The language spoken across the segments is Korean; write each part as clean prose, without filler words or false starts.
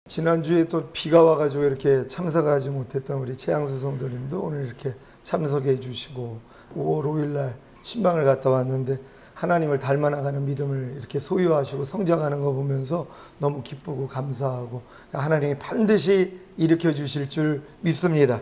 지난주에 또 비가 와가지고 이렇게 참석하지 못했던 우리 최양수 성도님도 오늘 이렇게 참석해 주시고 5월 5일날 신방을 갔다 왔는데 하나님을 닮아나가는 믿음을 이렇게 소유하시고 성장하는 거 보면서 너무 기쁘고 감사하고 하나님이 반드시 일으켜 주실 줄 믿습니다.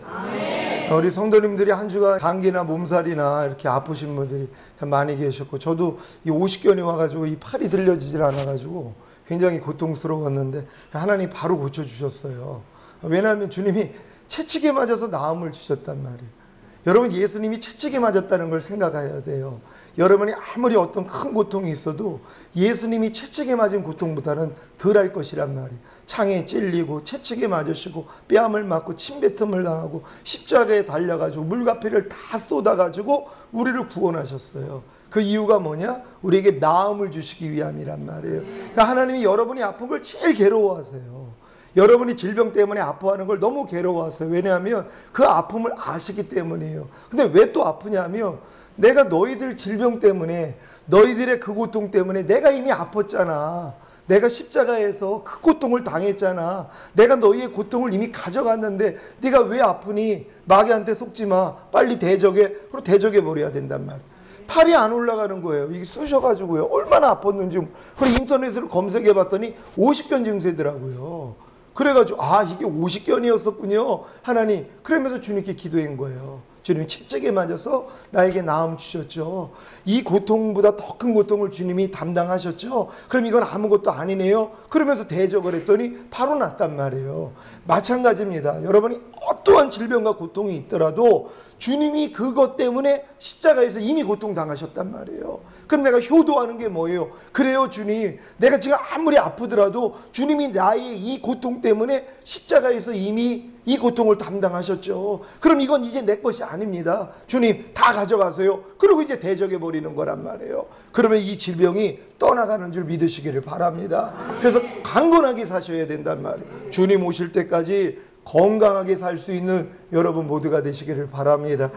우리 성도님들이 한 주간 감기나 몸살이나 이렇게 아프신 분들이 참 많이 계셨고, 저도 이 50견이 와가지고 이 팔이 들려지질 않아가지고 굉장히 고통스러웠는데 하나님이 바로 고쳐주셨어요. 왜냐하면 주님이 채찍에 맞아서 나음을 주셨단 말이에요. 여러분, 예수님이 채찍에 맞았다는 걸 생각해야 돼요. 여러분이 아무리 어떤 큰 고통이 있어도 예수님이 채찍에 맞은 고통보다는 덜할 것이란 말이에요. 창에 찔리고 채찍에 맞으시고 뺨을 맞고 침뱉음을 당하고 십자가에 달려가지고 물가피를 다 쏟아가지고 우리를 구원하셨어요. 그 이유가 뭐냐? 우리에게 나음을 주시기 위함이란 말이에요. 그러니까 하나님이 여러분이 아픈 걸 제일 괴로워하세요. 여러분이 질병 때문에 아파하는 걸 너무 괴로워하세요. 왜냐하면 그 아픔을 아시기 때문이에요. 근데 왜 또 아프냐면, 내가 너희들 질병 때문에, 너희들의 그 고통 때문에 내가 이미 아팠잖아. 내가 십자가에서 그 고통을 당했잖아. 내가 너희의 고통을 이미 가져갔는데 네가 왜 아프니? 마귀한테 속지 마. 빨리 대적해. 그리고 대적해 버려야 된단 말이야. 팔이 안 올라가는 거예요. 이게 쑤셔가지고요. 얼마나 아팠는지. 그리고 인터넷으로 검색해 봤더니 50견 증세더라고요. 그래가지고 이게 50견이었었군요. 하나님, 그러면서 주님께 기도한 거예요. 주님이 채찍에 맞아서 나에게 나음 주셨죠. 이 고통보다 더 큰 고통을 주님이 담당하셨죠. 그럼 이건 아무것도 아니네요. 그러면서 대적을 했더니 바로 낫단 말이에요. 마찬가지입니다. 여러분이 어떠한 질병과 고통이 있더라도 주님이 그것 때문에 십자가에서 이미 고통당하셨단 말이에요. 그럼 내가 효도하는 게 뭐예요? 그래요, 주님. 내가 지금 아무리 아프더라도 주님이 나의 이 고통 때문에 십자가에서 이미 이 고통을 담당하셨죠. 그럼 이건 이제 내 것이 아닙니다. 주님, 다 가져가세요. 그리고 이제 대적해 버리는 거란 말이에요. 그러면 이 질병이 떠나가는 줄 믿으시기를 바랍니다. 그래서 강건하게 사셔야 된단 말이에요. 주님 오실 때까지 건강하게 살 수 있는 여러분 모두가 되시기를 바랍니다.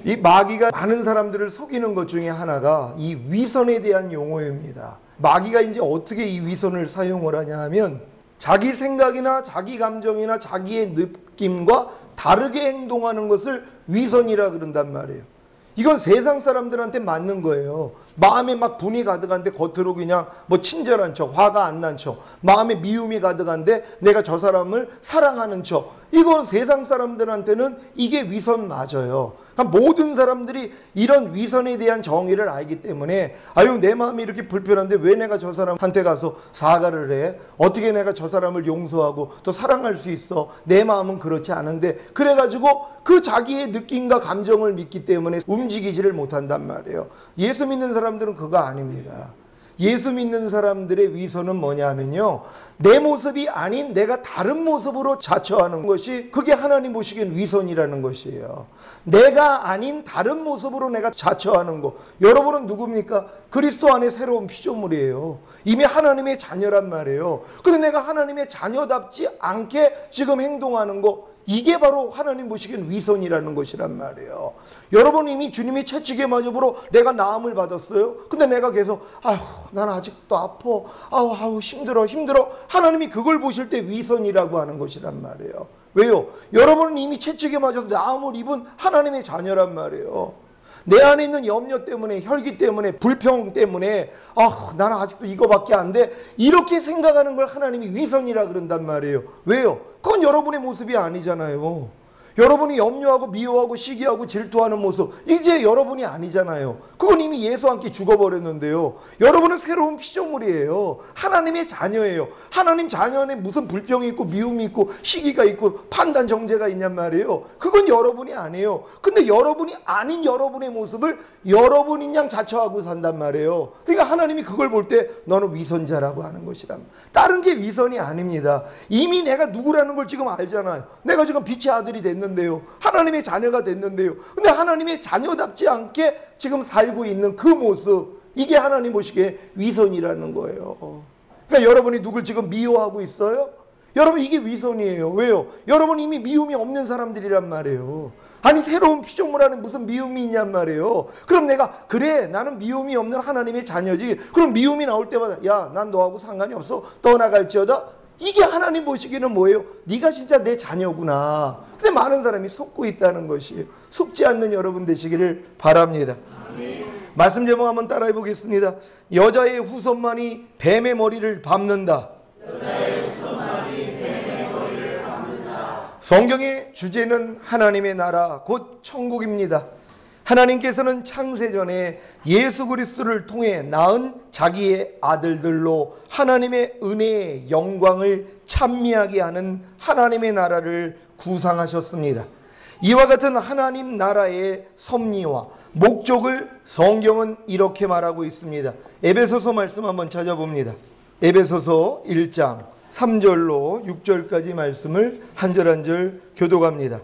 이 마귀가 많은 사람들을 속이는 것 중에 하나가 이 위선에 대한 용어입니다. 마귀가 이제 어떻게 이 위선을 사용을 하냐 하면, 자기 생각이나 자기 감정이나 자기의 느낌과 다르게 행동하는 것을 위선이라 그런단 말이에요. 이건 세상 사람들한테 맞는 거예요. 마음에 막 분이 가득한데 겉으로 그냥 뭐 친절한 척, 화가 안 난 척, 마음에 미움이 가득한데 내가 저 사람을 사랑하는 척. 이건 세상 사람들한테는 이게 위선 맞아요. 그러니까 모든 사람들이 이런 위선에 대한 정의를 알기 때문에, 내 마음이 이렇게 불편한데 왜 내가 저 사람한테 가서 사과를 해? 어떻게 내가 저 사람을 용서하고 또 사랑할 수 있어? 내 마음은 그렇지 않은데. 그래가지고 그 자기의 느낌과 감정을 믿기 때문에 움직이지를 못한단 말이에요. 예수 믿는 사람들은 그거 아닙니다. 예수 믿는 사람들의 위선은 뭐냐 하면요, 내 모습이 아닌 내가 다른 모습으로 자처하는 것이, 그게 하나님 보시기엔 위선이라는 것이에요. 내가 아닌 다른 모습으로 내가 자처하는 것. 여러분은 누굽니까? 그리스도 안에 새로운 피조물이에요. 이미 하나님의 자녀란 말이에요. 근데 내가 하나님의 자녀답지 않게 지금 행동하는 것, 이게 바로 하나님 보시기엔 위선이라는 것이란 말이에요. 여러분, 이미 주님이 채찍에 맞음으로 내가 나음을 받았어요. 근데 내가 계속 난 아직도 아파, 힘들어. 하나님이 그걸 보실 때 위선이라고 하는 것이란 말이에요. 왜요? 여러분은 이미 채찍에 맞아서 나음을 입은 하나님의 자녀란 말이에요. 내 안에 있는 염려 때문에, 혈기 때문에, 불평 때문에 나는 아직도 이거밖에 안 돼, 이렇게 생각하는 걸 하나님이 위선이라 그런단 말이에요. 왜요? 그건 여러분의 모습이 아니잖아요. 여러분이 염려하고 미워하고 시기하고 질투하는 모습, 이제 여러분이 아니잖아요. 그건 이미 예수와 함께 죽어버렸는데요. 여러분은 새로운 피조물이에요. 하나님의 자녀예요. 하나님 자녀 안에 무슨 불평이 있고 미움이 있고 시기가 있고 판단 정죄가 있냔 말이에요. 그건 여러분이 아니에요. 근데 여러분이 아닌 여러분의 모습을 여러분인 양 자처하고 산단 말이에요. 그러니까 하나님이 그걸 볼 때 너는 위선자라고 하는 것이란, 다른 게 위선이 아닙니다. 이미 내가 누구라는 걸 지금 알잖아요. 내가 지금 빛의 아들이 됐는데, 하나님의 자녀가 됐는데요. 근데 하나님의 자녀답지 않게 지금 살고 있는 그 모습, 이게 하나님 보시기에 위선이라는 거예요. 그러니까 여러분이 누굴 지금 미워하고 있어요? 여러분, 이게 위선이에요. 왜요? 여러분 이미 미움이 없는 사람들이란 말이에요. 아니, 새로운 피조물 안에 무슨 미움이 있냔 말이에요. 그럼 내가, 그래, 나는 미움이 없는 하나님의 자녀지. 그럼 미움이 나올 때마다, 난 너하고 상관이 없어, 떠나갈지어다, 이게 하나님 보시기에는 뭐예요? 네가 진짜 내 자녀구나. 근데 많은 사람이 속고 있다는 것이에요. 속지 않는 여러분 되시기를 바랍니다. 말씀 제목 한번 따라해 보겠습니다. 여자의 후손만이 뱀의 머리를 밟는다. 성경의 주제는 하나님의 나라 곧 천국입니다. 하나님께서는 창세전에 예수 그리스도를 통해 낳은 자기의 아들들로 하나님의 은혜의 영광을 찬미하게 하는 하나님의 나라를 구상하셨습니다. 이와 같은 하나님 나라의 섭리와 목적을 성경은 이렇게 말하고 있습니다. 에베소서 말씀 한번 찾아봅니다. 에베소서 1장 3절로 6절까지 말씀을 한 절 한 절 교독합니다.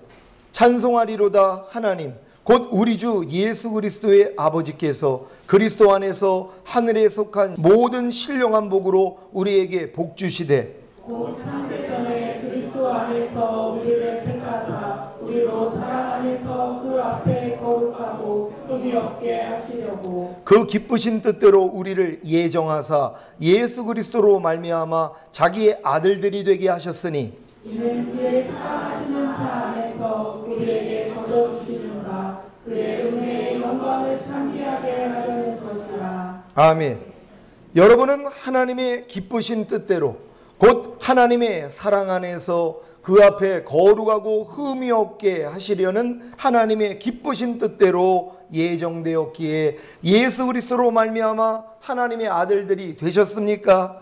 찬송하리로다 하나님 곧 우리 주 예수 그리스도의 아버지께서 그리스도 안에서 하늘에 속한 모든 신령한 복으로 우리에게 복 주시되 곧 창세전에 그리스도 안에서 우리를 택하사 우리로 사랑 안에서 그 앞에 거룩하고 흠이 없게 하시려고 그 기쁘신 뜻대로 우리를 예정하사 예수 그리스도로 말미암아 자기의 아들들이 되게 하셨으니 이는 그의 사랑하시는 자 안에서 우리에게 거저주시는 바 그의 은혜의 영광을 찬미하게 하려는 것이라. 아멘. 여러분은 하나님의 기쁘신 뜻대로 곧 하나님의 사랑 안에서 그 앞에 거룩하고 흠이 없게 하시려는 하나님의 기쁘신 뜻대로 예정되었기에 예수 그리스도로 말미암아 하나님의 아들들이 되셨습니까?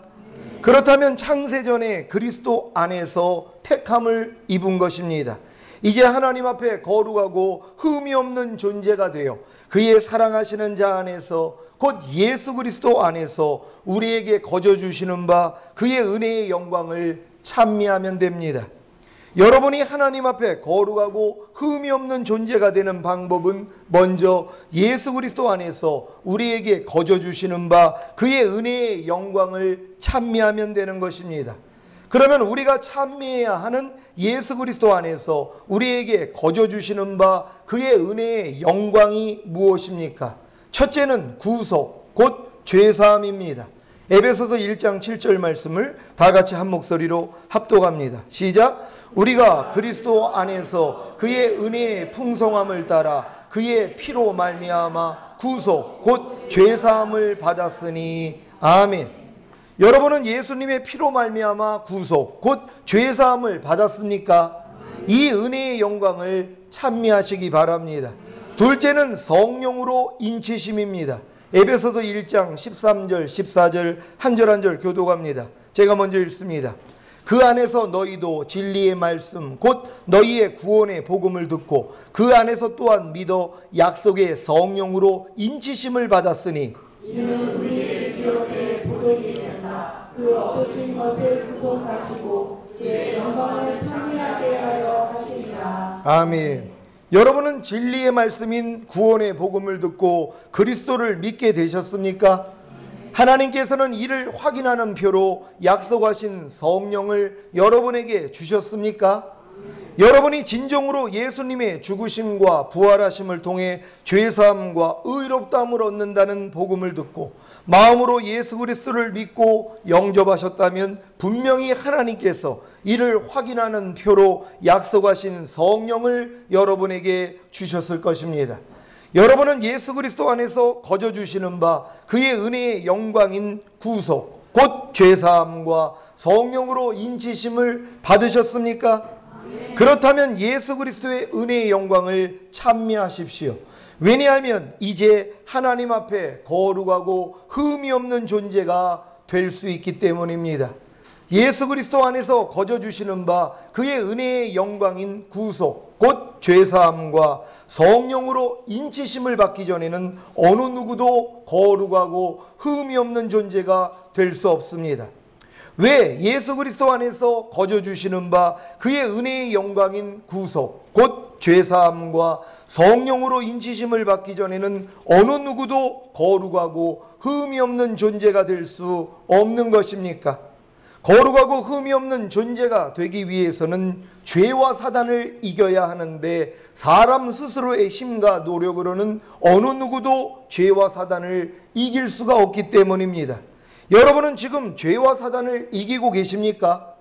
그렇다면 창세전에 그리스도 안에서 택함을 입은 것입니다. 이제 하나님 앞에 거룩하고 흠이 없는 존재가 되어 그의 사랑하시는 자 안에서 곧 예수 그리스도 안에서 우리에게 거저 주시는 바 그의 은혜의 영광을 찬미하면 됩니다. 여러분이 하나님 앞에 거룩하고 흠이 없는 존재가 되는 방법은 먼저 예수 그리스도 안에서 우리에게 거저 주시는 바 그의 은혜의 영광을 찬미하면 되는 것입니다. 그러면 우리가 찬미해야 하는 예수 그리스도 안에서 우리에게 거저 주시는 바 그의 은혜의 영광이 무엇입니까? 첫째는 구속, 곧 죄사함입니다. 에베소서 1장 7절 말씀을 다 같이 한 목소리로 합독합니다. 시작. 우리가 그리스도 안에서 그의 은혜의 풍성함을 따라 그의 피로 말미암아 구속, 곧 죄사함을 받았으니 아멘. 여러분은 예수님의 피로 말미암아 구속, 곧 죄사함을 받았습니까? 이 은혜의 영광을 찬미하시기 바랍니다. 둘째는 성령으로 인치심입니다. 에베소서 1장 13절 14절 한 절 한 절 교독합니다. 제가 먼저 읽습니다. 그 안에서 너희도 진리의 말씀 곧 너희의 구원의 복음을 듣고 그 안에서 또한 믿어 약속의 성령으로 인치심을 받았으니 이는 우리의 기업의 보존이 되사 그 얻으신 것을 구속하시고 그의 영광을 찬미하게 하려 하시니라. 아멘. 여러분은 진리의 말씀인 구원의 복음을 듣고 그리스도를 믿게 되셨습니까? 하나님께서는 이를 확인하는 표로 약속하신 성령을 여러분에게 주셨습니까? 여러분이 진정으로 예수님의 죽으심과 부활하심을 통해 죄사함과 의롭다함을 얻는다는 복음을 듣고 마음으로 예수 그리스도를 믿고 영접하셨다면 분명히 하나님께서 이를 확인하는 표로 약속하신 성령을 여러분에게 주셨을 것입니다. 여러분은 예수 그리스도 안에서 거저 주시는 바 그의 은혜의 영광인 구속, 곧 죄사함과 성령으로 인치심을 받으셨습니까? 그렇다면 예수 그리스도의 은혜의 영광을 찬미하십시오. 왜냐하면 이제 하나님 앞에 거룩하고 흠이 없는 존재가 될 수 있기 때문입니다. 예수 그리스도 안에서 거저 주시는 바 그의 은혜의 영광인 구속, 곧 죄사함과 성령으로 인치심을 받기 전에는 어느 누구도 거룩하고 흠이 없는 존재가 될 수 없습니다. 왜? 예수 그리스도 안에서 거저 주시는 바 그의 은혜의 영광인 구속, 곧 죄사함과 성령으로 인치심을 받기 전에는 어느 누구도 거룩하고 흠이 없는 존재가 될 수 없는 것입니까? 거룩하고 흠이 없는 존재가 되기 위해서는 죄와 사단을 이겨야 하는데 사람 스스로의 힘과 노력으로는 어느 누구도 죄와 사단을 이길 수가 없기 때문입니다. 여러분은 지금 죄와 사단을 이기고 계십니까?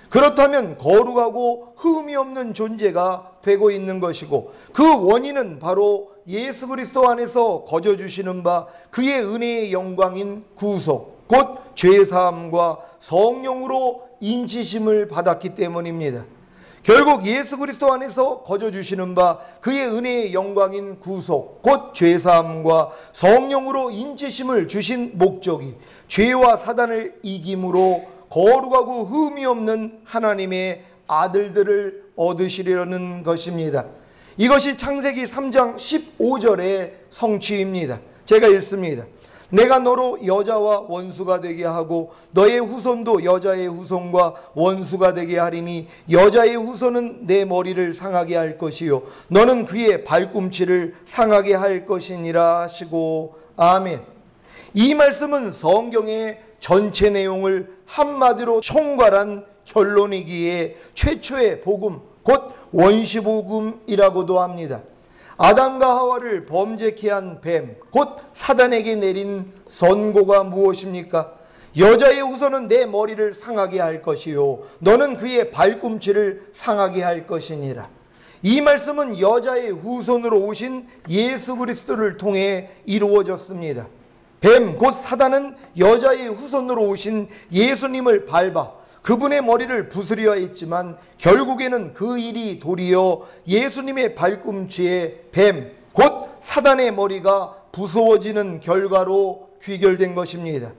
그렇다면 거룩하고 흠이 없는 존재가 되고 있는 것이고, 그 원인은 바로 예수 그리스도 안에서 거저 주시는 바 그의 은혜의 영광인 구속, 곧 죄사함과 성령으로 인치심을 받았기 때문입니다. 결국 예수 그리스도 안에서 거저 주시는 바 그의 은혜의 영광인 구속, 곧 죄사함과 성령으로 인치심을 주신 목적이 죄와 사단을 이김으로 거룩하고 흠이 없는 하나님의 아들들을 얻으시려는 것입니다. 이것이 창세기 3장 15절의 성취입니다. 제가 읽습니다. 내가 너로 여자와 원수가 되게 하고 너의 후손도 여자의 후손과 원수가 되게 하리니 여자의 후손은 내 머리를 상하게 할 것이요 너는 그의 발꿈치를 상하게 할 것이니라 하시고. 아멘. 이 말씀은 성경의 전체 내용을 한마디로 총괄한 결론이기에 최초의 복음, 곧 원시복음이라고도 합니다. 아담과 하와를 범죄케 한 뱀, 곧 사단에게 내린 선고가 무엇입니까? 여자의 후손은 내 머리를 상하게 할 것이요 너는 그의 발꿈치를 상하게 할 것이니라. 이 말씀은 여자의 후손으로 오신 예수 그리스도를 통해 이루어졌습니다. 뱀, 곧 사단은 여자의 후손으로 오신 예수님을 밟아 그분의 머리를 부수려 했지만 결국에는 그 일이 도리어 예수님의 발꿈치에 뱀, 곧 사단의 머리가 부수어지는 결과로 귀결된 것입니다.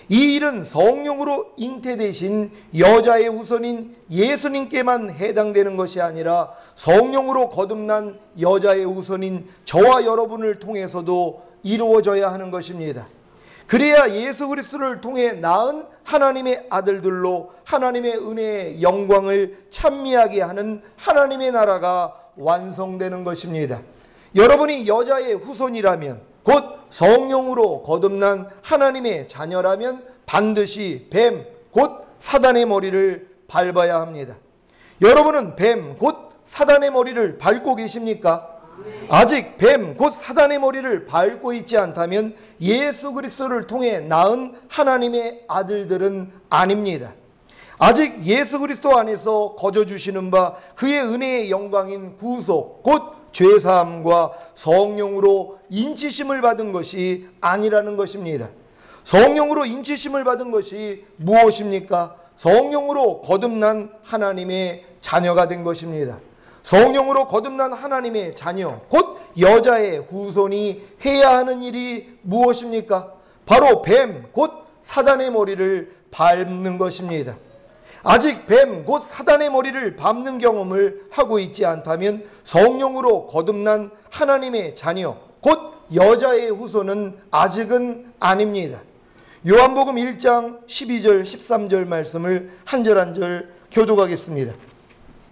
이 일은 성령으로 잉태되신 여자의 후손인 예수님께만 해당되는 것이 아니라 성령으로 거듭난 여자의 후손인 저와 여러분을 통해서도 이루어져야 하는 것입니다. 그래야 예수 그리스도를 통해 낳은 하나님의 아들들로 하나님의 은혜의 영광을 찬미하게 하는 하나님의 나라가 완성되는 것입니다. 여러분이 여자의 후손이라면, 곧 성령으로 거듭난 하나님의 자녀라면 반드시 뱀, 곧 사단의 머리를 밟아야 합니다. 여러분은 뱀, 곧 사단의 머리를 밟고 계십니까? 아직 뱀, 곧 사단의 머리를 밟고 있지 않다면 예수 그리스도를 통해 낳은 하나님의 아들들은 아닙니다. 아직 예수 그리스도 안에서 거저 주시는 바 그의 은혜의 영광인 구속, 곧 죄사함과 성령으로 인치심을 받은 것이 아니라는 것입니다. 성령으로 인치심을 받은 것이 무엇입니까? 성령으로 거듭난 하나님의 자녀가 된 것입니다. 성령으로 거듭난 하나님의 자녀, 곧 여자의 후손이 해야 하는 일이 무엇입니까? 바로 뱀, 곧 사단의 머리를 밟는 것입니다. 아직 뱀, 곧 사단의 머리를 밟는 경험을 하고 있지 않다면 성령으로 거듭난 하나님의 자녀, 곧 여자의 후손은 아직은 아닙니다. 요한복음 1장 12절 13절 말씀을 한 절 한 절 교독하겠습니다.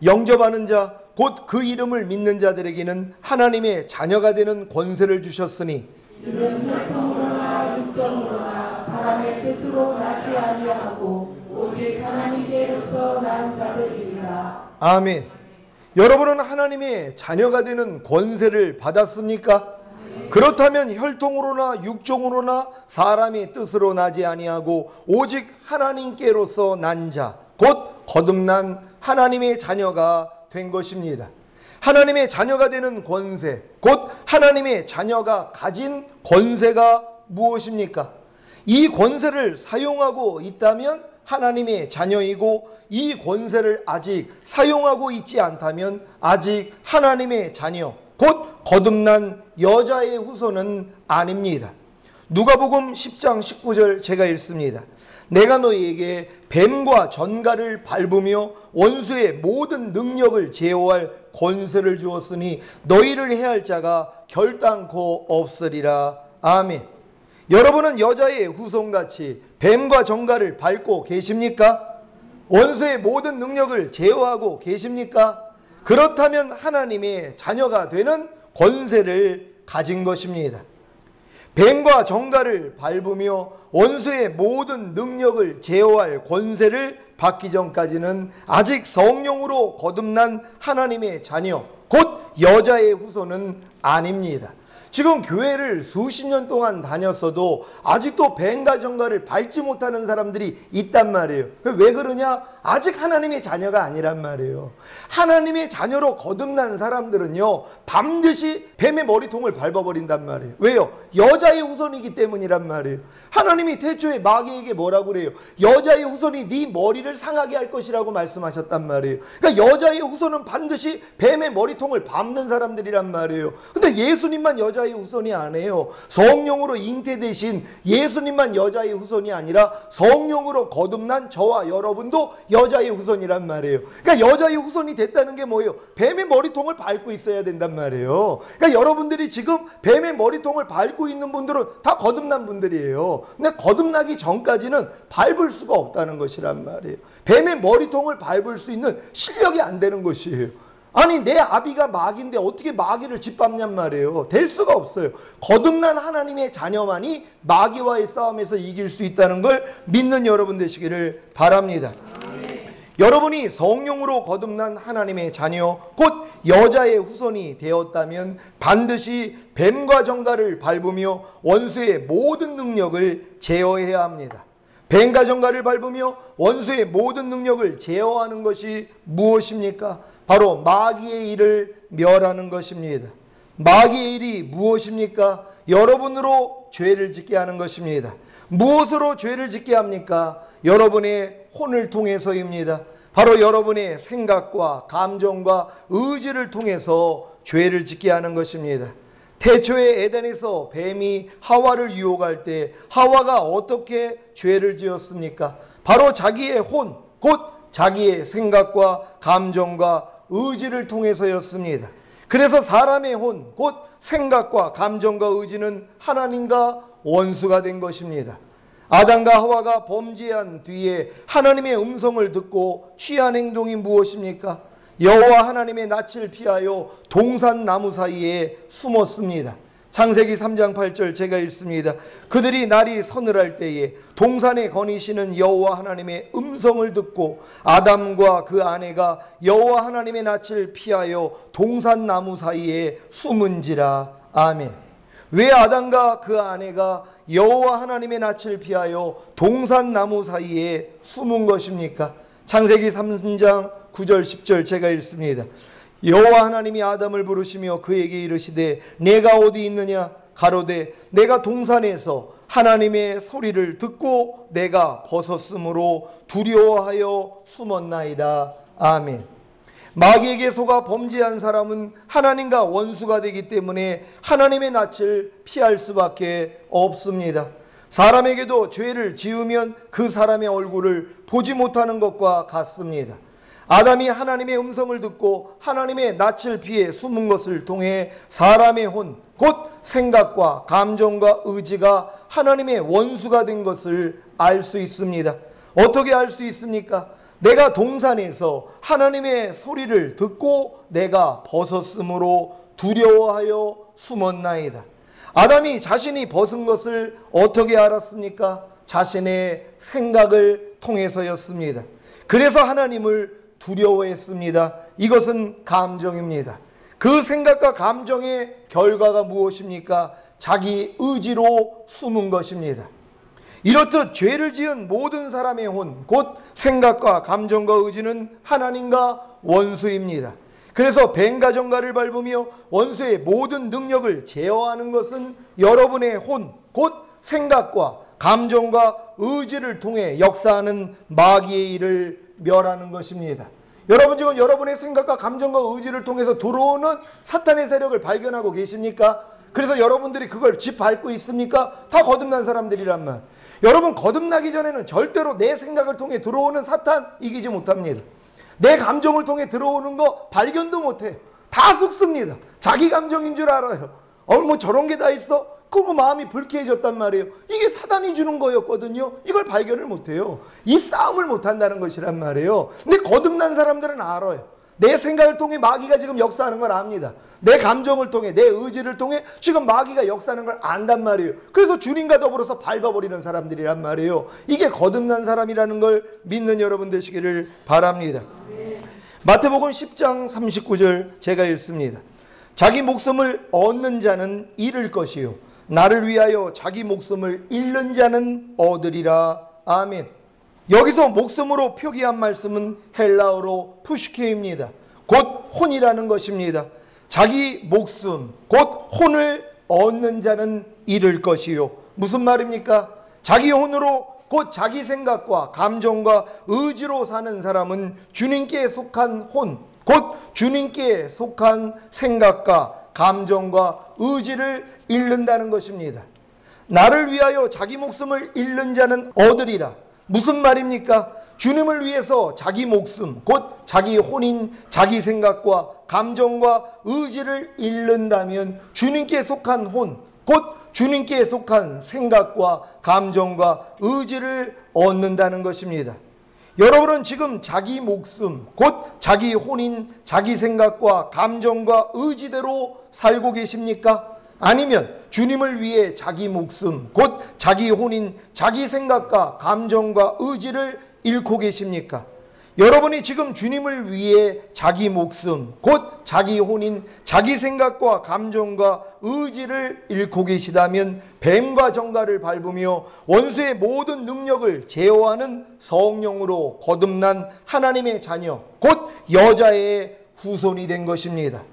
영접하는 자, 곧 그 이름을 믿는 자들에게는 하나님의 자녀가 되는 권세를 주셨으니 이는 혈통으로나 육정으로나 사람의 뜻으로 나지 아니하고 오직 하나님께로서 난 자들이니라. 아멘. 여러분은 하나님의 자녀가 되는 권세를 받았습니까? 그렇다면 혈통으로나 육종으로나 사람의 뜻으로 나지 아니하고 오직 하나님께로서 난 자, 곧 거듭난 하나님의 자녀가 된 것입니다. 하나님의 자녀가 되는 권세, 곧 하나님의 자녀가 가진 권세가 무엇입니까? 이 권세를 사용하고 있다면 하나님의 자녀이고, 이 권세를 아직 사용하고 있지 않다면 아직 하나님의 자녀, 곧 거듭난 여자의 후손은 아닙니다. 누가복음 10장 19절 제가 읽습니다. 내가 너희에게 뱀과 전갈을 밟으며 원수의 모든 능력을 제어할 권세를 주었으니 너희를 해할 자가 결단코 없으리라. 아멘. 여러분은 여자의 후손같이 뱀과 전갈을 밟고 계십니까? 원수의 모든 능력을 제어하고 계십니까? 그렇다면 하나님의 자녀가 되는 권세를 가진 것입니다. 뱀과 전갈을 밟으며 원수의 모든 능력을 제어할 권세를 받기 전까지는 아직 성령으로 거듭난 하나님의 자녀, 곧 여자의 후손은 아닙니다. 지금 교회를 수십 년 동안 다녔어도 아직도 뱀과 정갈을 밟지 못하는 사람들이 있단 말이에요. 왜 그러냐? 아직 하나님의 자녀가 아니란 말이에요. 하나님의 자녀로 거듭난 사람들은요, 반드시 뱀의 머리통을 밟아버린단 말이에요. 왜요? 여자의 후손이기 때문이란 말이에요. 하나님이 태초에 마귀에게 뭐라고 그래요? 여자의 후손이 네 머리를 상하게 할 것이라고 말씀하셨단 말이에요. 그러니까 여자의 후손은 반드시 뱀의 머리통을 밟는 사람들이란 말이에요. 근데 예수님만 여자의 후손이 아니에요. 성령으로 잉태되신 예수님만 여자의 후손이 아니라 성령으로 거듭난 저와 여러분도 여자의 후손이란 말이에요. 그러니까 여자의 후손이 됐다는 게 뭐예요? 뱀의 머리통을 밟고 있어야 된단 말이에요. 그러니까 여러분들이 지금 뱀의 머리통을 밟고 있는 분들은 다 거듭난 분들이에요. 근데 거듭나기 전까지는 밟을 수가 없다는 것이란 말이에요. 뱀의 머리통을 밟을 수 있는 실력이 안 되는 것이에요. 아니, 내 아비가 마귀인데 어떻게 마귀를 짓밟냔 말이에요. 될 수가 없어요. 거듭난 하나님의 자녀만이 마귀와의 싸움에서 이길 수 있다는 걸 믿는 여러분 되시기를 바랍니다. 여러분이 성령으로 거듭난 하나님의 자녀, 곧 여자의 후손이 되었다면 반드시 뱀과 정갈을 밟으며 원수의 모든 능력을 제어해야 합니다. 뱀과 정갈을 밟으며 원수의 모든 능력을 제어하는 것이 무엇입니까? 바로 마귀의 일을 멸하는 것입니다. 마귀의 일이 무엇입니까? 여러분으로 죄를 짓게 하는 것입니다. 무엇으로 죄를 짓게 합니까? 여러분의 혼을 통해서입니다. 바로 여러분의 생각과 감정과 의지를 통해서 죄를 짓게 하는 것입니다. 태초에 에덴에서 뱀이 하와를 유혹할 때 하와가 어떻게 죄를 지었습니까? 바로 자기의 혼, 곧 자기의 생각과 감정과 의지를 통해서였습니다. 그래서 사람의 혼, 곧 생각과 감정과 의지는 하나님과 원수가 된 것입니다. 아담과 하와가 범죄한 뒤에 하나님의 음성을 듣고 취한 행동이 무엇입니까? 여호와 하나님의 낯을 피하여 동산 나무 사이에 숨었습니다. 창세기 3장 8절 제가 읽습니다. 그들이 날이 서늘할 때에 동산에 거니시는 여호와 하나님의 음성을 듣고 아담과 그 아내가 여호와 하나님의 낯을 피하여 동산 나무 사이에 숨은지라. 아멘. 왜 아담과 그 아내가 여호와 하나님의 낯을 피하여 동산 나무 사이에 숨은 것입니까? 창세기 3장 9절 10절 제가 읽습니다. 여호와 하나님이 아담을 부르시며 그에게 이르시되 내가 어디 있느냐? 가로되 내가 동산에서 하나님의 소리를 듣고 내가 벗었으므로 두려워하여 숨었나이다. 아멘. 마귀에게 속아 범죄한 사람은 하나님과 원수가 되기 때문에 하나님의 낯을 피할 수밖에 없습니다. 사람에게도 죄를 지으면 그 사람의 얼굴을 보지 못하는 것과 같습니다. 아담이 하나님의 음성을 듣고 하나님의 낯을 피해 숨은 것을 통해 사람의 혼, 곧 생각과 감정과 의지가 하나님의 원수가 된 것을 알 수 있습니다. 어떻게 알 수 있습니까? 내가 동산에서 하나님의 소리를 듣고 내가 벗었으므로 두려워하여 숨었나이다. 아담이 자신이 벗은 것을 어떻게 알았습니까? 자신의 생각을 통해서였습니다. 그래서 하나님을 두려워했습니다. 이것은 감정입니다. 그 생각과 감정의 결과가 무엇입니까? 자기 의지로 숨은 것입니다. 이렇듯 죄를 지은 모든 사람의 혼, 곧 생각과 감정과 의지는 하나님과 원수입니다. 그래서 뱀과 정갈을 밟으며 원수의 모든 능력을 제어하는 것은 여러분의 혼, 곧 생각과 감정과 의지를 통해 역사하는 마귀의 일을 멸하는 것입니다. 여러분 지금 여러분의 생각과 감정과 의지를 통해서 들어오는 사탄의 세력을 발견하고 계십니까? 그래서 여러분들이 그걸 짓밟고 있습니까? 다 거듭난 사람들이란 말. 여러분 거듭나기 전에는 절대로 내 생각을 통해 들어오는 사탄 이기지 못합니다. 내 감정을 통해 들어오는 거 발견도 못해. 다 속습니다. 자기 감정인 줄 알아요. 뭐 저런 게 다 있어? 그리고 마음이 불쾌해졌단 말이에요. 이게 사단이 주는 거였거든요. 이걸 발견을 못해요. 이 싸움을 못한다는 것이란 말이에요. 근데 거듭난 사람들은 알아요. 내 생각을 통해 마귀가 지금 역사하는 걸 압니다. 내 감정을 통해, 내 의지를 통해 지금 마귀가 역사하는 걸 안단 말이에요. 그래서 주님과 더불어서 밟아버리는 사람들이란 말이에요. 이게 거듭난 사람이라는 걸 믿는 여러분 되시기를 바랍니다. 마태복음 10장 39절 제가 읽습니다. 자기 목숨을 얻는 자는 잃을 것이요 나를 위하여 자기 목숨을 잃는 자는 얻으리라. 아멘. 여기서 목숨으로 표기한 말씀은 헬라어로 푸시케입니다. 곧 혼이라는 것입니다. 자기 목숨 곧 혼을 얻는 자는 잃을 것이요. 무슨 말입니까? 자기 혼으로 곧 자기 생각과 감정과 의지로 사는 사람은 주님께 속한 혼, 곧 주님께 속한 생각과 감정과 의지를 잃는다는 것입니다. 나를 위하여 자기 목숨을 잃는 자는 얻으리라. 무슨 말입니까? 주님을 위해서 자기 목숨, 곧 자기 혼인 자기 생각과 감정과 의지를 잃는다면 주님께 속한 혼, 곧 주님께 속한 생각과 감정과 의지를 얻는다는 것입니다. 여러분은 지금 자기 목숨, 곧 자기 혼인 자기 생각과 감정과 의지대로 살고 계십니까? 아니면 주님을 위해 자기 목숨, 곧 자기 혼인 자기 생각과 감정과 의지를 잃고 계십니까? 여러분이 지금 주님을 위해 자기 목숨, 곧 자기 혼인 자기 생각과 감정과 의지를 잃고 계시다면 뱀과 정갈을 밟으며 원수의 모든 능력을 제어하는 성령으로 거듭난 하나님의 자녀, 곧 여자의 후손이 된 것입니다.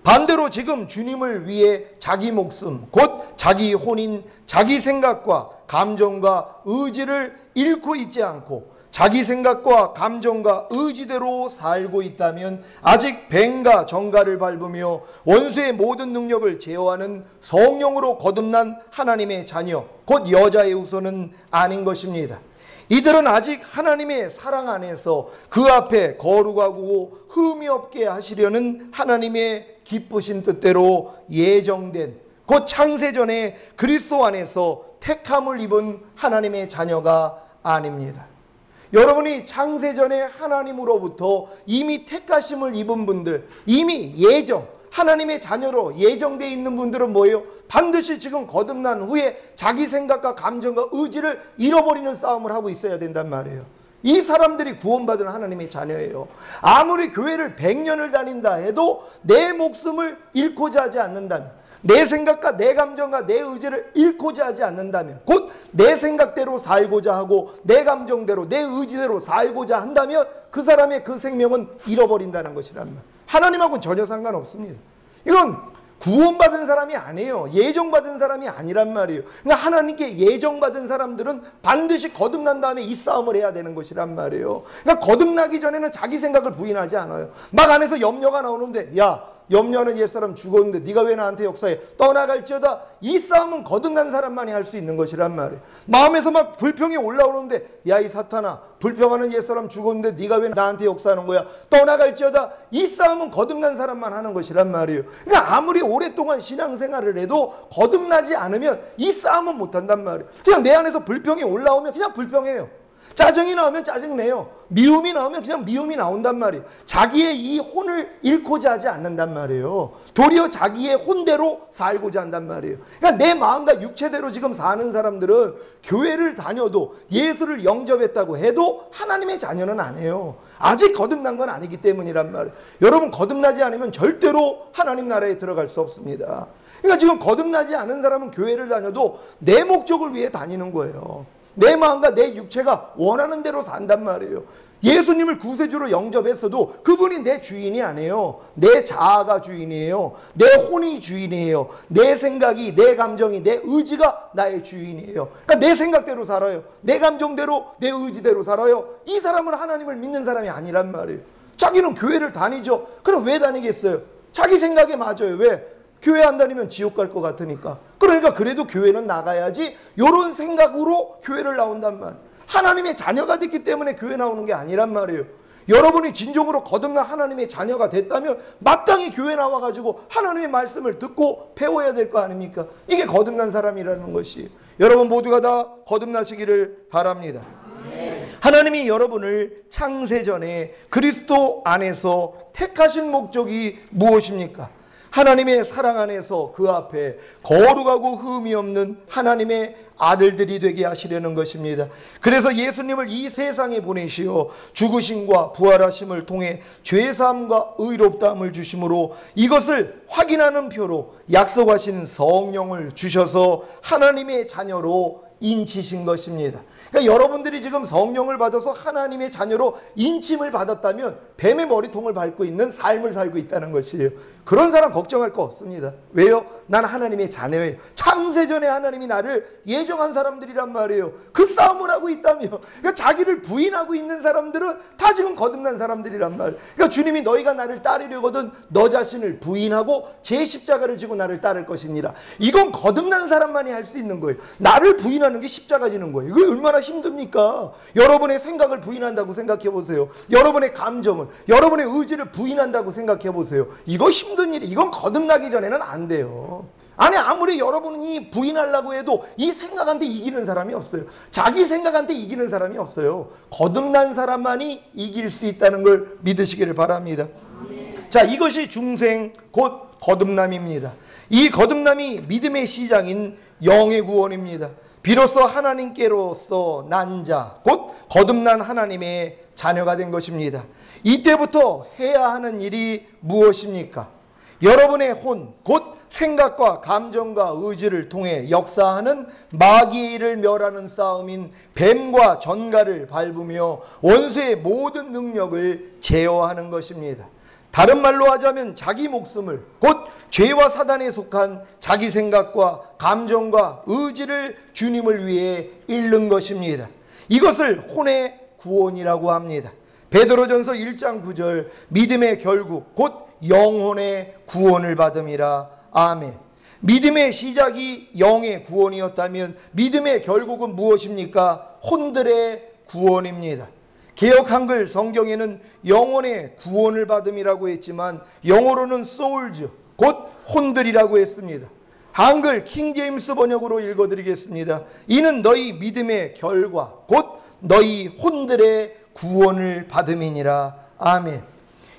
반대로 지금 주님을 위해 자기 목숨, 곧 자기 혼인 자기 생각과 감정과 의지를 잃고 있지 않고 자기 생각과 감정과 의지대로 살고 있다면 아직 뱀과 정갈을 밟으며 원수의 모든 능력을 제어하는 성령으로 거듭난 하나님의 자녀, 곧 여자의 후손은 아닌 것입니다. 이들은 아직 하나님의 사랑 안에서 그 앞에 거룩하고 흠이 없게 하시려는 하나님의 기쁘신 뜻대로 예정된, 곧 창세전에 그리스도 안에서 택함을 입은 하나님의 자녀가 아닙니다. 여러분이 창세전에 하나님으로부터 이미 택하심을 입은 분들, 이미 예정, 하나님의 자녀로 예정되어 있는 분들은 뭐예요? 반드시 지금 거듭난 후에 자기 생각과 감정과 의지를 잃어버리는 싸움을 하고 있어야 된단 말이에요. 이 사람들이 구원받은 하나님의 자녀예요. 아무리 교회를 100년을 다닌다 해도 내 목숨을 잃고자 하지 않는다면, 내 생각과 내 감정과 내 의지를 잃고자 하지 않는다면, 곧 내 생각대로 살고자 하고 내 감정대로 내 의지대로 살고자 한다면 그 사람의 그 생명은 잃어버린다는 것이란 말. 하나님하고는 전혀 상관없습니다. 이건 구원받은 사람이 아니에요. 예정받은 사람이 아니란 말이에요. 그러니까 하나님께 예정받은 사람들은 반드시 거듭난 다음에 이 싸움을 해야 되는 것이란 말이에요. 그러니까 거듭나기 전에는 자기 생각을 부인하지 않아요. 막 안에서 염려가 나오는데, 야, 염려하는 옛사람 죽었는데 네가 왜 나한테 역사해? 떠나갈지어다. 이 싸움은 거듭난 사람만이 할 수 있는 것이란 말이에요. 마음에서 막 불평이 올라오는데, 야, 이 사탄아, 불평하는 옛사람 죽었는데 네가 왜 나한테 역사하는 거야? 떠나갈지어다. 이 싸움은 거듭난 사람만 하는 것이란 말이에요. 그러니까 아무리 오랫동안 신앙생활을 해도 거듭나지 않으면 이 싸움은 못한단 말이에요. 그냥 내 안에서 불평이 올라오면 그냥 불평해요. 짜증이 나오면 짜증내요. 미움이 나오면 그냥 미움이 나온단 말이에요. 자기의 이 혼을 잃고자 하지 않는단 말이에요. 도리어 자기의 혼대로 살고자 한단 말이에요. 그러니까 내 마음과 육체대로 지금 사는 사람들은 교회를 다녀도 예수를 영접했다고 해도 하나님의 자녀는 아니에요. 아직 거듭난 건 아니기 때문이란 말이에요. 여러분, 거듭나지 않으면 절대로 하나님 나라에 들어갈 수 없습니다. 그러니까 지금 거듭나지 않은 사람은 교회를 다녀도 내 목적을 위해 다니는 거예요. 내 마음과 내 육체가 원하는 대로 산단 말이에요. 예수님을 구세주로 영접했어도 그분이 내 주인이 아니에요. 내 자아가 주인이에요. 내 혼이 주인이에요. 내 생각이, 내 감정이, 내 의지가 나의 주인이에요. 그러니까 내 생각대로 살아요. 내 감정대로, 내 의지대로 살아요. 이 사람은 하나님을 믿는 사람이 아니란 말이에요. 자기는 교회를 다니죠. 그럼 왜 다니겠어요? 자기 생각에 맞아요. 왜? 교회 안 다니면 지옥 갈 것 같으니까. 그러니까 그래도 교회는 나가야지, 이런 생각으로 교회를 나온단 말이에요. 하나님의 자녀가 됐기 때문에 교회 나오는 게 아니란 말이에요. 여러분이 진정으로 거듭난 하나님의 자녀가 됐다면 마땅히 교회 나와가지고 하나님의 말씀을 듣고 배워야 될 거 아닙니까? 이게 거듭난 사람이라는 것이. 여러분 모두가 다 거듭나시기를 바랍니다. 하나님이 여러분을 창세전에 그리스도 안에서 택하신 목적이 무엇입니까? 하나님의 사랑 안에서 그 앞에 거룩하고 흠이 없는 하나님의 아들들이 되게 하시려는 것입니다. 그래서 예수님을 이 세상에 보내시어 죽으심과 부활하심을 통해 죄사함과 의롭다함을 주심으로 이것을 확인하는 표로 약속하신 성령을 주셔서 하나님의 자녀로 인치신 것입니다. 그러니까 여러분들이 지금 성령을 받아서 하나님의 자녀로 인침을 받았다면 뱀의 머리통을 밟고 있는 삶을 살고 있다는 것이에요. 그런 사람 걱정할 거 없습니다. 왜요? 난 하나님의 자녀예요. 창세전에 하나님이 나를 예정한 사람들이란 말이에요. 그 싸움을 하고 있다며. 그러니까 자기를 부인하고 있는 사람들은 다 지금 거듭난 사람들이란 말이에요. 그러니까 주님이 너희가 나를 따르려거든 너 자신을 부인하고 제 십자가를 지고 나를 따를 것이니라. 이건 거듭난 사람만이 할 수 있는 거예요. 나를 부인하는 게 십자가 지는 거예요. 이거 얼마나 힘듭니까? 여러분의 생각을 부인한다고 생각해 보세요. 여러분의 감정을, 여러분의 의지를 부인한다고 생각해 보세요. 이거 힘든 일이, 이건 거듭나기 전에는 안 돼요. 아니 아무리 여러분이 부인하려고 해도 이 생각한테 이기는 사람이 없어요. 자기 생각한테 이기는 사람이 없어요. 거듭난 사람만이 이길 수 있다는 걸 믿으시기를 바랍니다. 자, 이것이 중생 곧 거듭남입니다. 이 거듭남이 믿음의 시작인 영의 구원입니다. 비로소 하나님께로서 난 자, 곧 거듭난 하나님의 자녀가 된 것입니다. 이때부터 해야 하는 일이 무엇입니까? 여러분의 혼, 곧 생각과 감정과 의지를 통해 역사하는 마귀의 일을 멸하는 싸움인 뱀과 전갈을 밟으며 원수의 모든 능력을 제어하는 것입니다. 다른 말로 하자면 자기 목숨을, 곧 죄와 사단에 속한 자기 생각과 감정과 의지를 주님을 위해 잃는 것입니다. 이것을 혼의 구원이라고 합니다. 베드로전서 1장 9절 믿음의 결국 곧 영혼의 구원을 받음이라. 아멘. 믿음의 시작이 영의 구원이었다면 믿음의 결국은 무엇입니까? 혼들의 구원입니다. 개역 한글 성경에는 영혼의 구원을 받음이라고 했지만 영어로는 souls, 곧 혼들이라고 했습니다. 한글 킹제임스 번역으로 읽어드리겠습니다. 이는 너희 믿음의 결과 곧 너희 혼들의 구원을 받음이니라. 아멘.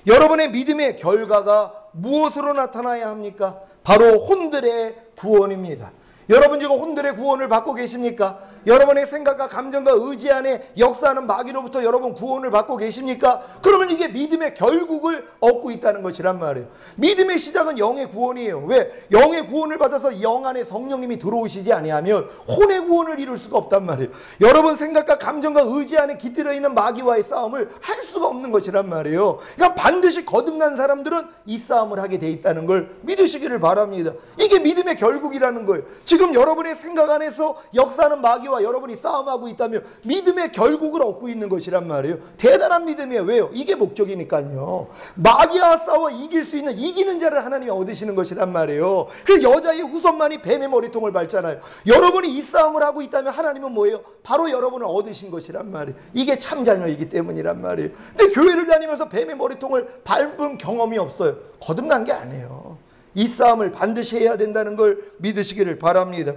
여러분의 믿음의 결과가 무엇으로 나타나야 합니까? 바로 혼들의 구원입니다. 여러분 지금 혼들의 구원을 받고 계십니까? 여러분의 생각과 감정과 의지 안에 역사하는 마귀로부터 여러분 구원을 받고 계십니까? 그러면 이게 믿음의 결국을 얻고 있다는 것이란 말이에요. 믿음의 시작은 영의 구원이에요. 왜? 영의 구원을 받아서 영 안에 성령님이 들어오시지 아니하면 혼의 구원을 이룰 수가 없단 말이에요. 여러분 생각과 감정과 의지 안에 깃들어 있는 마귀와의 싸움을 할 수가 없는 것이란 말이에요. 그러니까 반드시 거듭난 사람들은 이 싸움을 하게 돼 있다는 걸 믿으시기를 바랍니다. 이게 믿음의 결국이라는 거예요. 지금 여러분의 생각 안에서 역사하는 마귀와 여러분이 싸움하고 있다면 믿음의 결국을 얻고 있는 것이란 말이에요. 대단한 믿음이에요. 왜요? 이게 목적이니까요. 마귀와 싸워 이길 수 있는 이기는 자를 하나님이 얻으시는 것이란 말이에요. 그래서 여자의 후손만이 뱀의 머리통을 밟잖아요. 여러분이 이 싸움을 하고 있다면 하나님은 뭐예요? 바로 여러분을 얻으신 것이란 말이에요. 이게 참 자녀이기 때문이란 말이에요. 근데 교회를 다니면서 뱀의 머리통을 밟은 경험이 없어요. 거듭난 게 아니에요. 이 싸움을 반드시 해야 된다는 걸 믿으시기를 바랍니다.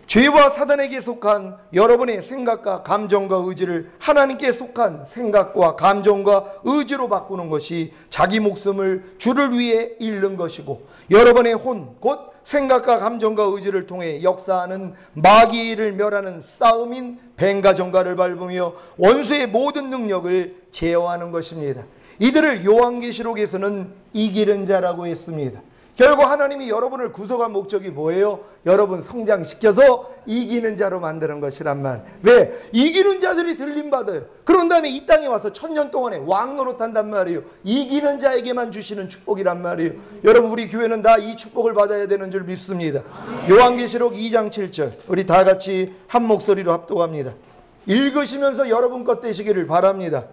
죄와 사단에게 속한 여러분의 생각과 감정과 의지를 하나님께 속한 생각과 감정과 의지로 바꾸는 것이 자기 목숨을 주를 위해 잃는 것이고, 여러분의 혼, 곧 생각과 감정과 의지를 통해 역사하는 마귀를 멸하는 싸움인 뱀과 전갈을 밟으며 원수의 모든 능력을 제어하는 것입니다. 이들을 요한계시록에서는 이기는 자라고 했습니다. 결국 하나님이 여러분을 구속한 목적이 뭐예요? 여러분 성장시켜서 이기는 자로 만드는 것이란 말. 왜? 이기는 자들이 들림받아요. 그런 다음에 이 땅에 와서 1000년 동안에 왕노릇한단 말이에요. 이기는 자에게만 주시는 축복이란 말이에요. 여러분 우리 교회는 다 이 축복을 받아야 되는 줄 믿습니다. 요한계시록 2장 7절 우리 다 같이 한 목소리로 합독합니다. 읽으시면서 여러분 것 되시기를 바랍니다.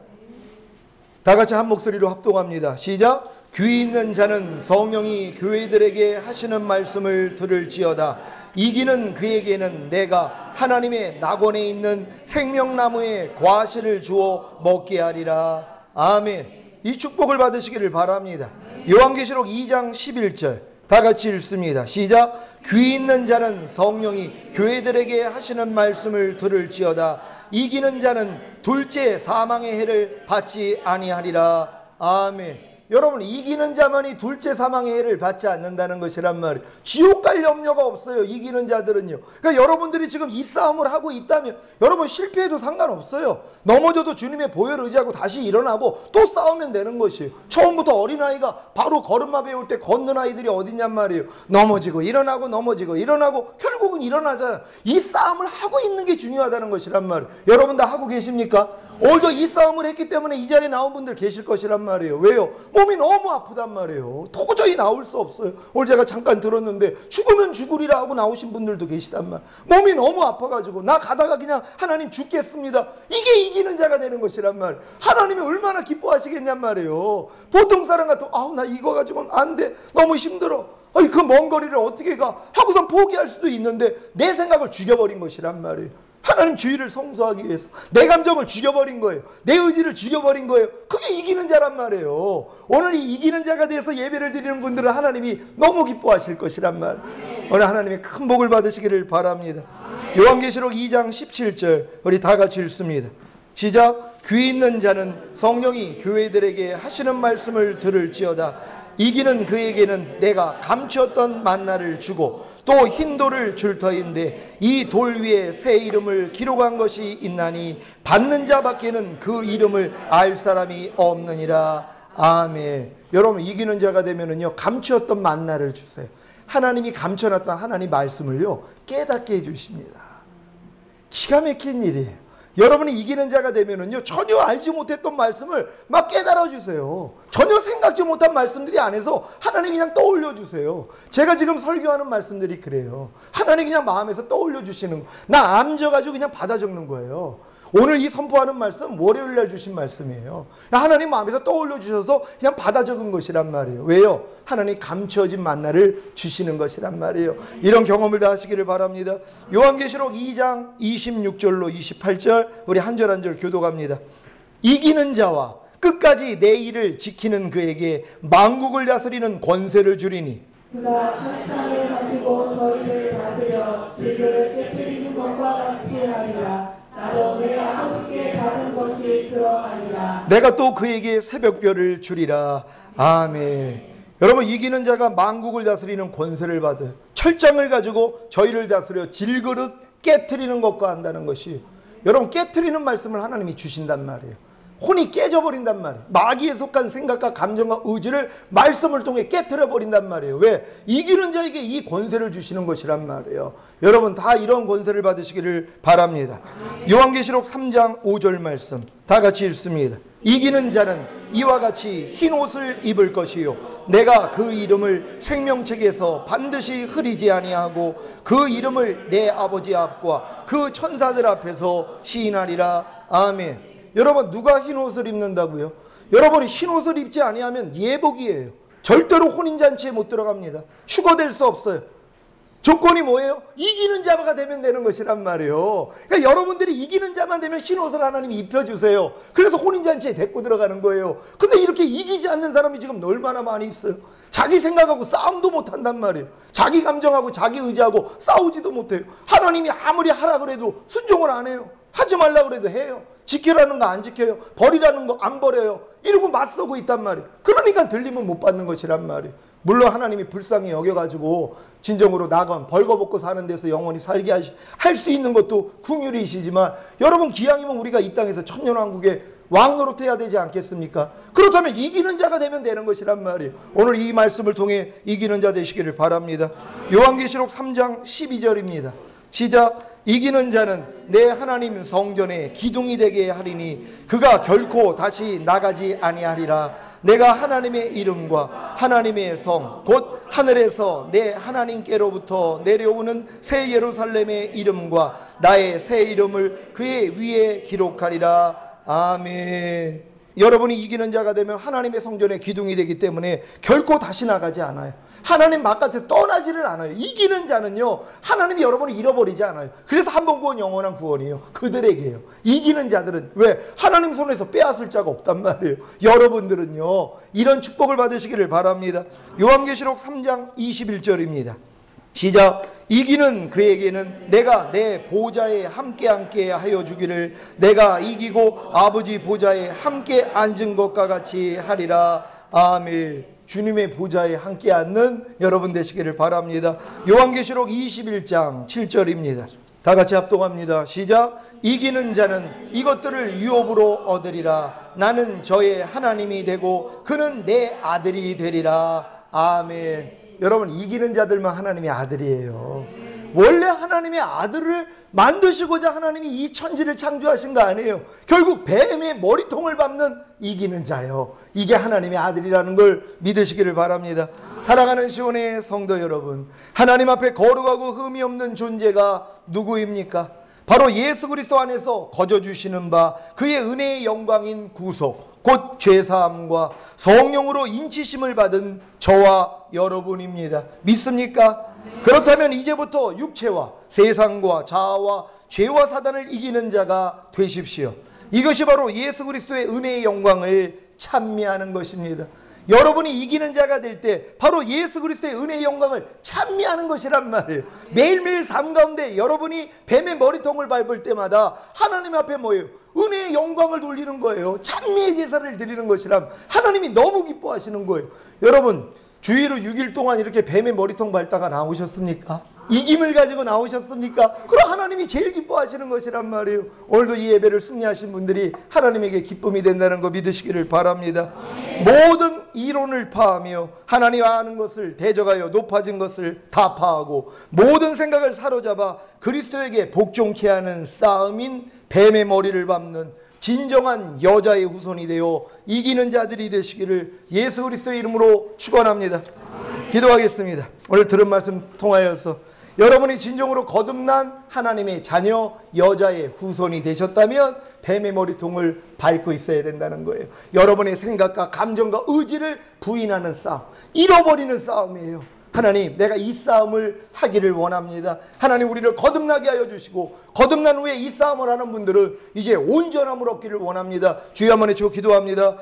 다 같이 한 목소리로 합독합니다. 시작. 귀 있는 자는 성령이 교회들에게 하시는 말씀을 들을지어다. 이기는 그에게는 내가 하나님의 낙원에 있는 생명나무의 과실을 주어 먹게 하리라. 아멘. 이 축복을 받으시기를 바랍니다. 요한계시록 2장 11절 다 같이 읽습니다. 시작. 귀 있는 자는 성령이 교회들에게 하시는 말씀을 들을지어다. 이기는 자는 둘째 사망의 해를 받지 아니하리라. 아멘. 여러분 이기는 자만이 둘째 사망의 해를 받지 않는다는 것이란 말이에요. 지옥 갈 염려가 없어요. 이기는 자들은요. 그러니까 여러분들이 지금 이 싸움을 하고 있다면 여러분 실패해도 상관없어요. 넘어져도 주님의 보혈을 의지하고 다시 일어나고 또 싸우면 되는 것이에요. 처음부터 어린아이가 바로 걸음마 배울 때 걷는 아이들이 어딨냔 말이에요. 넘어지고 일어나고 넘어지고 일어나고 결국은 일어나잖아요. 이 싸움을 하고 있는 게 중요하다는 것이란 말이에요. 여러분 다 하고 계십니까? 오늘도 이 싸움을 했기 때문에 이 자리에 나온 분들 계실 것이란 말이에요. 왜요? 몸이 너무 아프단 말이에요. 도저히 나올 수 없어요. 오늘 제가 잠깐 들었는데 죽으면 죽으리라 하고 나오신 분들도 계시단 말이에요. 몸이 너무 아파가지고 나 가다가 그냥 하나님 죽겠습니다. 이게 이기는 자가 되는 것이란 말이에요. 하나님이 얼마나 기뻐하시겠냔 말이에요. 보통 사람 같으면 아우 나 이거 가지고는 안 돼. 너무 힘들어. 아니 그 먼 거리를 어떻게 가? 하고선 포기할 수도 있는데 내 생각을 죽여버린 것이란 말이에요. 하나님 주의를 성소하기 위해서 내 감정을 죽여버린 거예요. 내 의지를 죽여버린 거예요. 그게 이기는 자란 말이에요. 오늘 이 이기는 자가 돼서 예배를 드리는 분들은 하나님이 너무 기뻐하실 것이란 말. 오늘 하나님의 큰 복을 받으시기를 바랍니다. 요한계시록 2장 17절 우리 다 같이 읽습니다. 시작. 귀 있는 자는 성령이 교회들에게 하시는 말씀을 들을지어다. 이기는 그에게는 내가 감추었던 만나를 주고 또 흰 돌을 줄 터인데 이 돌 위에 새 이름을 기록한 것이 있나니 받는 자밖에는 그 이름을 알 사람이 없느니라. 아멘. 여러분 이기는 자가 되면은요 감추었던 만나를 주세요. 하나님이 감춰놨던 하나님 말씀을요 깨닫게 해주십니다. 기가 막힌 일이에요. 여러분이 이기는 자가 되면은요 전혀 알지 못했던 말씀을 막 깨달아 주세요. 전혀 생각지 못한 말씀들이 안에서 하나님이 그냥 떠올려 주세요. 제가 지금 설교하는 말씀들이 그래요. 하나님이 그냥 마음에서 떠올려 주시는 거. 나 앉아가지고 그냥 받아 적는 거예요. 오늘 이 선포하는 말씀 월요일날 주신 말씀이에요. 하나님 마음에서 떠올려 주셔서 그냥 받아 적은 것이란 말이에요. 왜요? 하나님 감춰진 만나를 주시는 것이란 말이에요. 이런 경험을 다 하시기를 바랍니다. 요한계시록 2장 26절로 28절 우리 한 절 한 절 교독합니다. 이기는 자와 끝까지 내 일을 지키는 그에게 만국을 다스리는 권세를 주리니 그가 천상을 가지고 저희를 다스려 질그를 깨뜨리는 것과 같이 하리라. 나도 내 아버지께 받은 것이 들어가리라. 내가 또 그에게 새벽별을 주리라. 아멘. 여러분 이기는 자가 만국을 다스리는 권세를 받아요. 철장을 가지고 저희를 다스려 질그릇 깨트리는 것과 한다는 것이 여러분 깨트리는 말씀을 하나님이 주신단 말이에요. 혼이 깨져버린단 말이에요. 마귀에 속한 생각과 감정과 의지를 말씀을 통해 깨트려버린단 말이에요. 왜? 이기는 자에게 이 권세를 주시는 것이란 말이에요. 여러분 다 이런 권세를 받으시기를 바랍니다. 요한계시록 3장 5절 말씀 다 같이 읽습니다. 이기는 자는 이와 같이 흰 옷을 입을 것이요 내가 그 이름을 생명책에서 반드시 흐리지 아니하고 그 이름을 내 아버지 앞과 그 천사들 앞에서 시인하리라. 아멘. 여러분 누가 흰 옷을 입는다고요? 여러분이 흰 옷을 입지 아니하면 예복이에요. 절대로 혼인잔치에 못 들어갑니다. 휴거될 수 없어요. 조건이 뭐예요? 이기는 자가 되면 되는 것이란 말이에요. 그러니까 여러분들이 이기는 자만 되면 흰 옷을 하나님이 입혀주세요. 그래서 혼인잔치에 데리고 들어가는 거예요. 근데 이렇게 이기지 않는 사람이 지금 얼마나 많이 있어요. 자기 생각하고 싸움도 못한단 말이에요. 자기 감정하고 자기 의지하고 싸우지도 못해요. 하나님이 아무리 하라 그래도 순종을 안 해요. 하지 말라 그래도 해요. 지키라는 거 안 지켜요. 버리라는 거 안 버려요. 이러고 맞서고 있단 말이에요. 그러니까 들림은 못 받는 것이란 말이에요. 물론 하나님이 불쌍히 여겨가지고 진정으로 나건 벌거벗고 사는 데서 영원히 살게 할 수 있는 것도 긍휼이시지만 여러분 기왕이면 우리가 이 땅에서 천년왕국에 왕 노릇해야 되지 않겠습니까? 그렇다면 이기는 자가 되면 되는 것이란 말이에요. 오늘 이 말씀을 통해 이기는 자 되시기를 바랍니다. 요한계시록 3장 12절입니다. 시작. 이기는 자는 내 하나님 성전에 기둥이 되게 하리니 그가 결코 다시 나가지 아니하리라. 내가 하나님의 이름과 하나님의 성 곧 하늘에서 내 하나님께로부터 내려오는 새 예루살렘의 이름과 나의 새 이름을 그의 위에 기록하리라. 아멘. 여러분이 이기는 자가 되면 하나님의 성전의 기둥이 되기 때문에 결코 다시 나가지 않아요. 하나님 바깥에서 떠나지를 않아요. 이기는 자는요 하나님이 여러분을 잃어버리지 않아요. 그래서 한 번 구원 영원한 구원이에요. 그들에게요. 이기는 자들은 왜? 하나님 손에서 빼앗을 자가 없단 말이에요. 여러분들은요 이런 축복을 받으시기를 바랍니다. 요한계시록 3장 21절입니다. 시작. 이기는 그에게는 내가 내 보좌에 함께 하여 주기를 내가 이기고 아버지 보좌에 함께 앉은 것과 같이 하리라. 아멘. 주님의 보좌에 함께 앉는 여러분 되시기를 바랍니다. 요한계시록 21장 7절입니다. 다 같이 합독합니다. 시작. 이기는 자는 이것들을 유업으로 얻으리라. 나는 저의 하나님이 되고 그는 내 아들이 되리라. 아멘. 여러분, 이기는 자들만 하나님의 아들이에요. 원래 하나님의 아들을 만드시고자 하나님이 이 천지를 창조하신 거 아니에요. 결국 뱀의 머리통을 밟는 이기는 자요. 이게 하나님의 아들이라는 걸 믿으시기를 바랍니다. 사랑하는 시온의 성도 여러분, 하나님 앞에 거룩하고 흠이 없는 존재가 누구입니까? 바로 예수 그리스도 안에서 거저 주시는 바 그의 은혜의 영광인 구속, 곧 죄사함과 성령으로 인치심을 받은 저와 여러분입니다. 믿습니까? 그렇다면 이제부터 육체와 세상과 자아와 죄와 사단을 이기는 자가 되십시오. 이것이 바로 예수 그리스도의 은혜의 영광을 찬미하는 것입니다. 여러분이 이기는 자가 될 때 바로 예수 그리스도의 은혜의 영광을 찬미하는 것이란 말이에요. 매일매일 삶 가운데 여러분이 뱀의 머리통을 밟을 때마다 하나님 앞에 뭐예요? 은혜의 영광을 돌리는 거예요. 찬미의 제사를 드리는 것이란 하나님이 너무 기뻐하시는 거예요. 여러분, 주일로 6일 동안 이렇게 뱀의 머리통 밟다가 나오셨습니까? 이김을 가지고 나오셨습니까? 그럼 하나님이 제일 기뻐하시는 것이란 말이에요. 오늘도 이 예배를 승리하신 분들이 하나님에게 기쁨이 된다는 거 믿으시기를 바랍니다. 모든 이론을 파하며 하나님 아는 것을 대적하여 높아진 것을 다 파하고 모든 생각을 사로잡아 그리스도에게 복종케 하는 싸움인 뱀의 머리를 밟는 진정한 여자의 후손이 되어 이기는 자들이 되시기를 예수 그리스도의 이름으로 축원합니다. 기도하겠습니다. 오늘 들은 말씀 통하여서 여러분이 진정으로 거듭난 하나님의 자녀 여자의 후손이 되셨다면 뱀의 머리통을 밟고 있어야 된다는 거예요. 여러분의 생각과 감정과 의지를 부인하는 싸움, 잃어버리는 싸움이에요. 하나님, 내가 이 싸움을 하기를 원합니다. 하나님, 우리를 거듭나게 하여 주시고 거듭난 후에 이 싸움을 하는 분들은 이제 온전함을 얻기를 원합니다. 주여 한번 외치고 기도합니다.